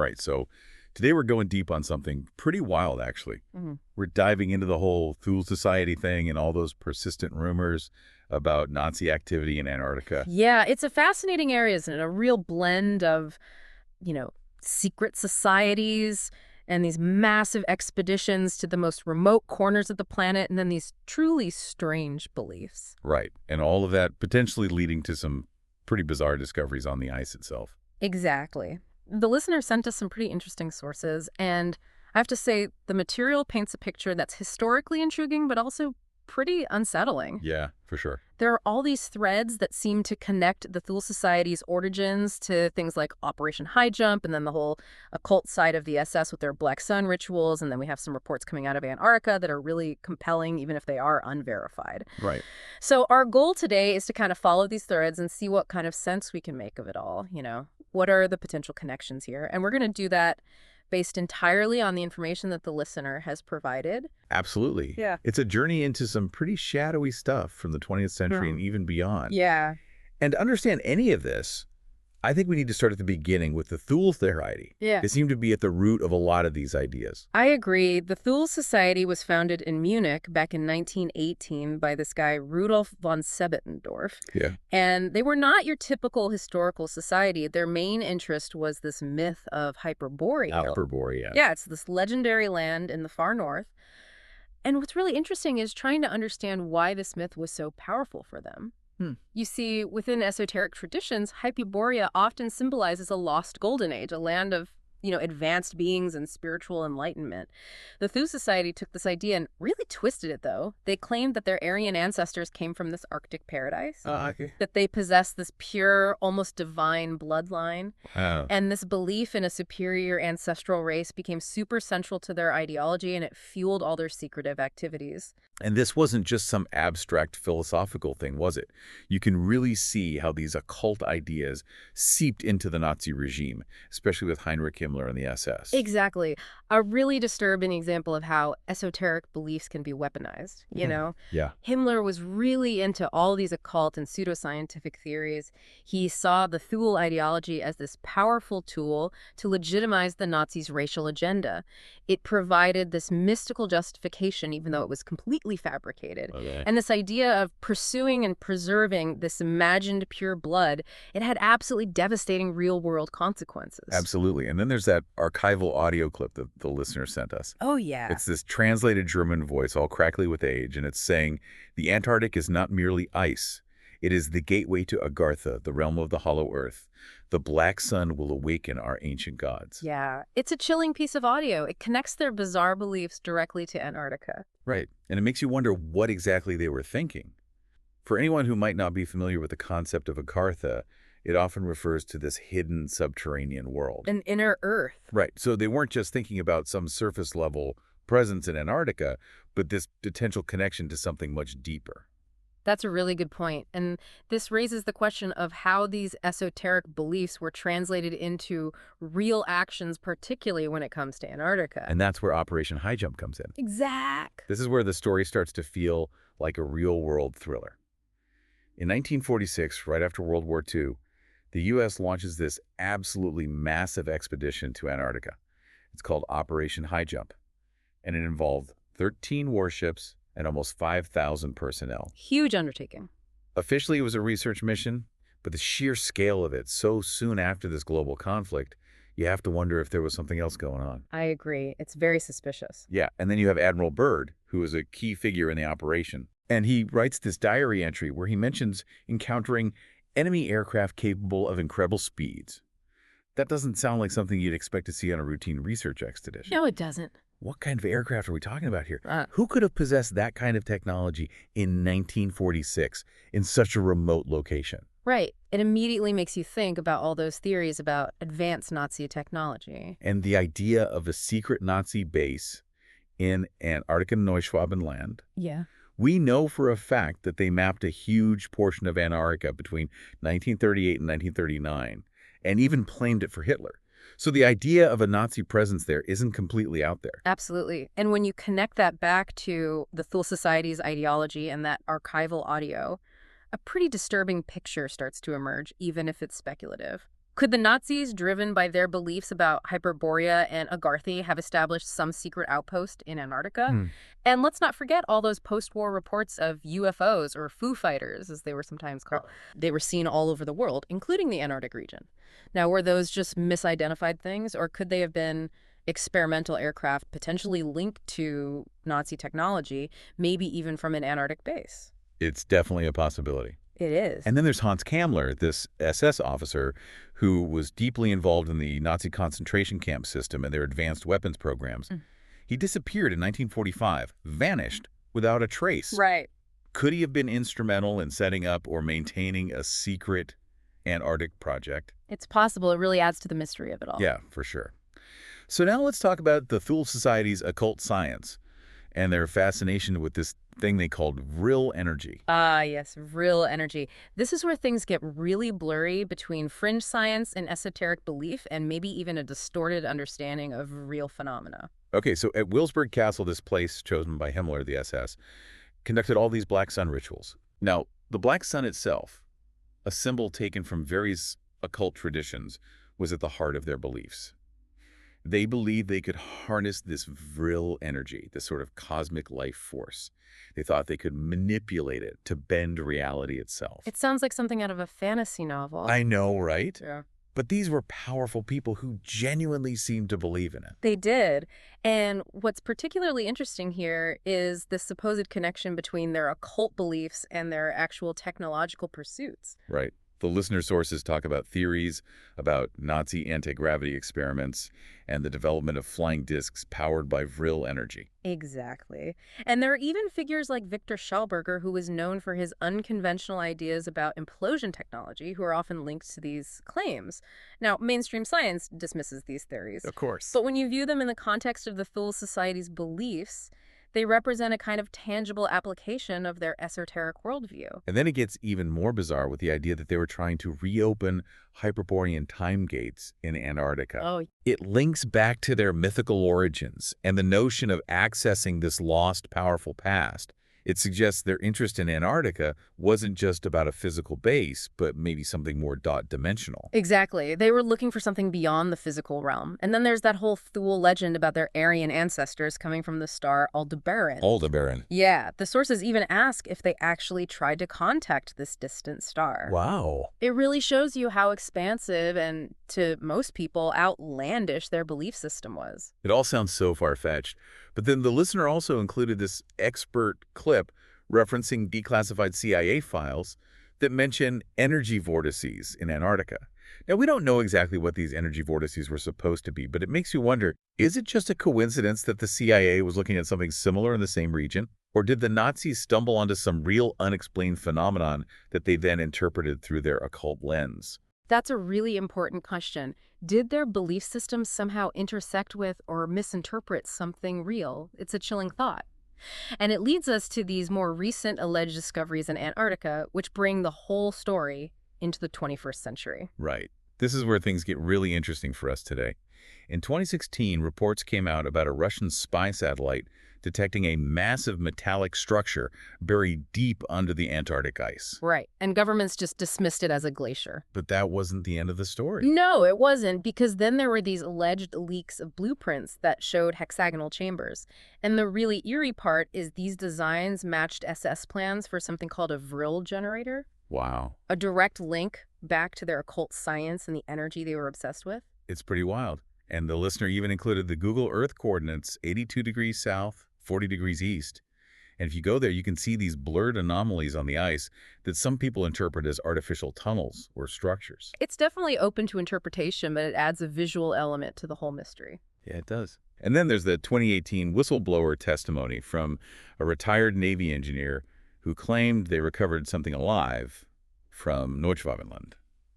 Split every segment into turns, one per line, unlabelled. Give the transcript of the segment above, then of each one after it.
All right, so today we're going deep on something pretty wild, actually. We're diving into the whole Thule Society thing and all those persistent rumors about Nazi activity in Antarctica.
Yeah, it's a fascinating area, isn't it? A real blend of, you know, secret societies and these massive expeditions to the most remote corners of the planet, and then these truly strange beliefs.
Right, and all of that potentially leading to some pretty bizarre discoveries on the ice itself.
Exactly. The listener sent us some pretty interesting sources, and I have to say the material paints a picture that's historically intriguing, but also pretty unsettling.
Yeah, for sure.
There are all these threads that seem to connect the Thule Society's origins to things like Operation Highjump and then the whole occult side of the SS with their Black Sun rituals. And then we have some reports coming out of Antarctica that are really compelling, even if they are unverified.
Right.
So our goal today is to kind of follow these threads and see what kind of sense we can make of it all. What are the potential connections here? And we're going to do that based entirely on the information that the listener has provided.
Absolutely.
Yeah.
It's a journey into some pretty shadowy stuff from the 20th century and even beyond.
Yeah.
And to understand any of this, I think we need to start at the beginning with the Thule Society.
Yeah.
They seem to be at the root of a lot of these ideas.
I agree. The Thule Society was founded in Munich back in 1918 by this guy, Rudolf von Sebettendorf.
Yeah.
And they were not your typical historical society. Their main interest was this myth of Hyperborean.
Hyperborean.
Yeah, it's this legendary land in the far north. And what's really interesting is trying to understand why this myth was so powerful for them. You see, within esoteric traditions, Hyperborea often symbolizes a lost golden age, a land of, advanced beings and spiritual enlightenment. The Thule Society took this idea and really twisted it, though. They claimed that their Aryan ancestors came from this Arctic paradise,
Okay.
that they possessed this pure, almost divine bloodline.
Wow.
And this belief in a superior ancestral race became super central to their ideology, and it fueled all their secretive activities.
And this wasn't just some abstract philosophical thing, was it? You can really see how these occult ideas seeped into the Nazi regime, especially with Heinrich Himmler and the SS.
Exactly. A really disturbing example of how esoteric beliefs can be weaponized,
Yeah.
Himmler was really into all these occult and pseudoscientific theories. He saw the Thule ideology as this powerful tool to legitimize the Nazis' racial agenda. It provided this mystical justification, even though it was completely fabricated.
Okay.
And this idea of pursuing and preserving this imagined pure blood, it had absolutely devastating real-world consequences.
Absolutely. And then there's that archival audio clip that the listener sent us.
Oh, yeah.
It's this translated German voice, all crackly with age, and it's saying, the Antarctic is not merely ice. It is the gateway to Agartha, the realm of the hollow earth. The Black Sun will awaken our ancient gods.
Yeah, it's a chilling piece of audio. It connects their bizarre beliefs directly to Antarctica.
Right. And it makes you wonder what exactly they were thinking. For anyone who might not be familiar with the concept of Agartha, it often refers to this hidden subterranean world.
An inner Earth.
Right. So they weren't just thinking about some surface level presence in Antarctica, but this potential connection to something much deeper.
That's a really good point. And this raises the question of how these esoteric beliefs were translated into real actions, particularly when it comes to Antarctica.
And that's where Operation Highjump comes in.
Exact.
This is where the story starts to feel like a real-world thriller. In 1946, right after World War II, the U.S. launches this absolutely massive expedition to Antarctica. It's called Operation Highjump, and it involved 13 warships and almost 5,000 personnel.
Huge undertaking.
Officially, it was a research mission, but the sheer scale of it so soon after this global conflict, you have to wonder if there was something else going on.
I agree. It's very suspicious.
Yeah, and then you have Admiral Byrd, who is a key figure in the operation. And he writes this diary entry where he mentions encountering enemy aircraft capable of incredible speeds. That doesn't sound like something you'd expect to see on a routine research expedition.
No, it doesn't.
What kind of aircraft are we talking about here? Who could have possessed that kind of technology in 1946 in such a remote location?
Right. It immediately makes you think about all those theories about advanced Nazi technology.
And the idea of a secret Nazi base in Antarctica Neuschwabenland.
Yeah.
We know for a fact that they mapped a huge portion of Antarctica between 1938 and 1939, and even claimed it for Hitler. So the idea of a Nazi presence there isn't completely out there.
Absolutely. And when you connect that back to the Thule Society's ideology and that archival audio, a pretty disturbing picture starts to emerge, even if it's speculative. Could the Nazis, driven by their beliefs about Hyperborea and Agartha, have established some secret outpost in Antarctica?
Hmm.
And let's not forget all those post-war reports of UFOs, or Foo Fighters, as they were sometimes called. They were seen all over the world, including the Antarctic region. Now, were those just misidentified things, or could they have been experimental aircraft potentially linked to Nazi technology, maybe even from an Antarctic base?
It's definitely a possibility.
It is.
And then there's Hans Kammler, this SS officer who was deeply involved in the Nazi concentration camp system and their advanced weapons programs. He disappeared in 1945, vanished without a trace.
Right.
Could he have been instrumental in setting up or maintaining a secret Antarctic project?
It's possible. It really adds to the mystery of it all.
Yeah, for sure. So now let's talk about the Thule Society's occult science and their fascination with this thing they called Vril energy.
Ah, yes, real energy. This is where things get really blurry between fringe science and esoteric belief, and maybe even a distorted understanding of real phenomena.
Okay, so at Wilsberg Castle, this place chosen by Himmler, the SS, conducted all these black sun rituals. Now, the black sun itself, a symbol taken from various occult traditions, was at the heart of their beliefs. They believed they could harness this Vril energy, this sort of cosmic life force. They thought they could manipulate it to bend reality itself.
It sounds like something out of a fantasy novel.
I know, right?
Yeah.
But these were powerful people who genuinely seemed to believe in it.
They did. And what's particularly interesting here is the supposed connection between their occult beliefs and their actual technological pursuits.
Right. The listener sources talk about theories about Nazi anti-gravity experiments and the development of flying discs powered by Vril energy.
Exactly. And there are even figures like Victor Schallberger, who was known for his unconventional ideas about implosion technology, who are often linked to these claims. Now, mainstream science dismisses these theories.
Of course.
But when you view them in the context of the Thule Society's beliefs, they represent a kind of tangible application of their esoteric worldview.
And then it gets even more bizarre with the idea that they were trying to reopen Hyperborean time gates in Antarctica.
Oh,
It links back to their mythical origins and the notion of accessing this lost, powerful past. It suggests their interest in Antarctica wasn't just about a physical base, but maybe something more dimensional.
exactly. They were looking for something beyond the physical realm. And then there's that whole Thule legend about their Aryan ancestors coming from the star Aldebaran.
Aldebaran.
Yeah, the sources even ask if they actually tried to contact this distant star.
Wow.
It really shows you how expansive and, to most people, outlandish their belief system was.
It all sounds so far-fetched. But then the listener also included this expert clip referencing declassified CIA files that mention energy vortices in Antarctica. Now, we don't know exactly what these energy vortices were supposed to be, but it makes you wonder, is it just a coincidence that the CIA was looking at something similar in the same region? Or did the Nazis stumble onto some real unexplained phenomenon that they then interpreted through their occult lens?
That's a really important question. Did their belief systems somehow intersect with or misinterpret something real? It's a chilling thought. And it leads us to these more recent alleged discoveries in Antarctica, which bring the whole story into the 21st century.
Right. This is where things get really interesting for us today. In 2016, reports came out about a Russian spy satellite detecting a massive metallic structure buried deep under the Antarctic ice.
Right. And governments just dismissed it as a glacier.
But that wasn't the end of the story.
No, it wasn't, because then there were these alleged leaks of blueprints that showed hexagonal chambers. And the really eerie part is these designs matched SS plans for something called a Vril generator.
Wow.
A direct link back to their occult science and the energy they were obsessed with.
It's pretty wild. And the listener even included the Google Earth coordinates, 82 degrees south, 40 degrees east. And if you go there, you can see these blurred anomalies on the ice that some people interpret as artificial tunnels or structures.
It's definitely open to interpretation, but it adds a visual element to the whole mystery.
Yeah, it does. And then there's the 2018 whistleblower testimony from a retired Navy engineer who claimed they recovered something alive from Neuschwabenland.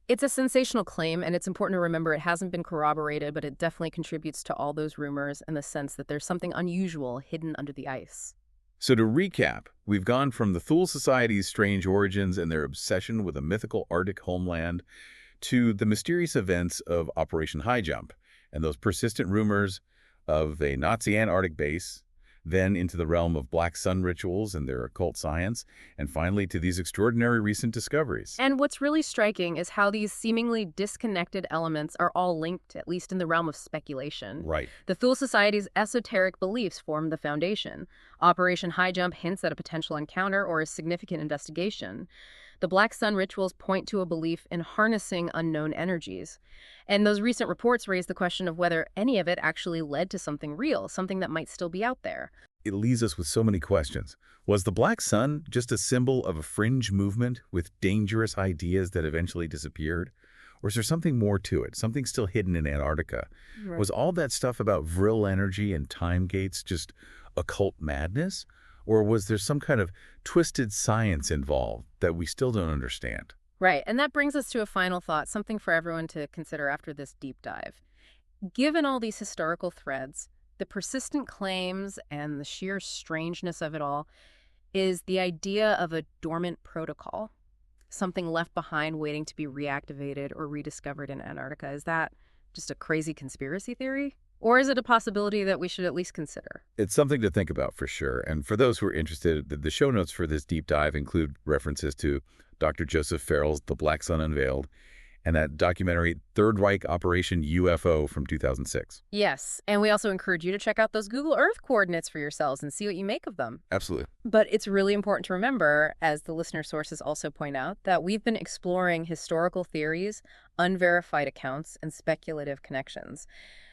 It's a sensational claim, and it's important to remember it hasn't been corroborated, but it definitely contributes to all those rumors and the sense that there's something unusual hidden under the ice.
So to recap, we've gone from the Thule Society's strange origins and their obsession with a mythical Arctic homeland to the mysterious events of Operation Highjump and those persistent rumors of a Nazi Antarctic base, then into the realm of black sun rituals and their occult science, and finally to these extraordinary recent discoveries.
And what's really striking is how these seemingly disconnected elements are all linked, at least in the realm of speculation.
Right.
The Thule Society's esoteric beliefs form the foundation. Operation Highjump hints at a potential encounter or a significant investigation. The Black Sun rituals point to a belief in harnessing unknown energies. And those recent reports raise the question of whether any of it actually led to something real, something that might still be out there.
It leaves us with so many questions. Was the black sun just a symbol of a fringe movement with dangerous ideas that eventually disappeared? Or is there something more to it, something still hidden in Antarctica?
Right.
Was all that stuff about Vril energy and time gates just occult madness? Or was there some kind of twisted science involved that we still don't understand?
Right, and that brings us to a final thought, something for everyone to consider after this deep dive. Given all these historical threads, the persistent claims and the sheer strangeness of it all, is the idea of a dormant protocol, something left behind waiting to be reactivated or rediscovered in Antarctica. Is that just a crazy conspiracy theory? Or is it a possibility that we should at least consider?
It's something to think about for sure. And for those who are interested, the show notes for this deep dive include references to Dr. Joseph Farrell's The Black Sun Unveiled and that documentary Third Reich Operation UFO from 2006.
Yes, and we also encourage you to check out those Google Earth coordinates for yourselves and see what you make of them.
Absolutely.
But it's really important to remember, as the listener sources also point out, that we've been exploring historical theories, unverified accounts, and speculative connections.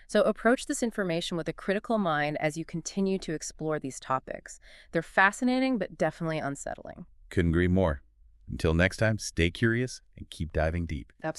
So approach this information with a critical mind as you continue to explore these topics. They're fascinating, but definitely unsettling.
Couldn't agree more. Until next time, stay curious and keep diving deep.
Absolutely.